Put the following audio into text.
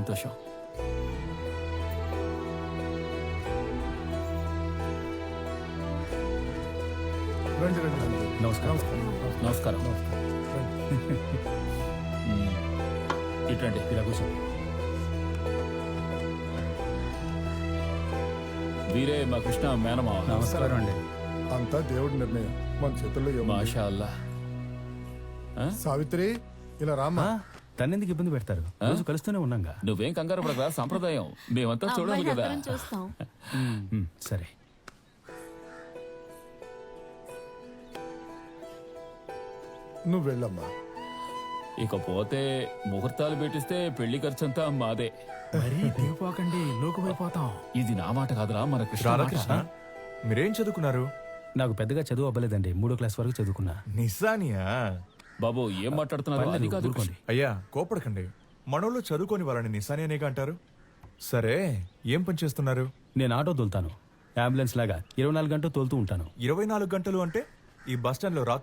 సంతోషం. రండి రండి రండి. నమస్కారం. నమస్కారం. ఇటండి, ఇలా కూర్చో. వీరే మా కృష్ణ మేనమావ. నమస్కారం అండి. అంతా దేవుడి నిర్ణయం, మన చేతుల్లో ఏముంది? మాషా అల్లా. సావిత్రి, ఇలా రామ్మా. తన్నెందుకు ఇబ్బంది పెడతారు? రోజు కలుస్తూనే ఉన్నాగా. నువ్వేం కంగారు పడరా, సంప్రదాయం మేమంతా చూడాలి కదా. చూస్తాం. సరే. నువ్వు వెళ్ళమ్మా. ఇకపోతే ముహూర్తాలు పెట్టిస్తే పెళ్లి ఖర్చంతా మాదే. మరీ దిగిపోకండి, లోకుపోయిపోతాం. ఇది నా మాట కాదురా, మన కృష్ణ రాధాకృష్ణ, మాట. మీరేం చదువుకున్నారు? నాకు పెద్దగా చదువు అవ్వలేదండి, 3వ క్లాస్ వరకు చదువుకున్నా. నిజానియా? బాబు ఏం మాట్లాడుతున్నారు? పర్లేదు, అది కాదు ఊరుకోండి. అయ్యా కోపడకండి, మనోళ్ళు చదువుకొని వాళ్ళని నిశాని అనేగా అంటారు. సరే, ఏం పని చేస్తున్నారు? నేను ఆటో తోలుతాను, అంబులెన్స్ లాగా 24 గంటలు తోలుతూ ఉంటాను. 24 గంటలు అంటే ఈ బస్ స్టాండ్ లో రాత్రి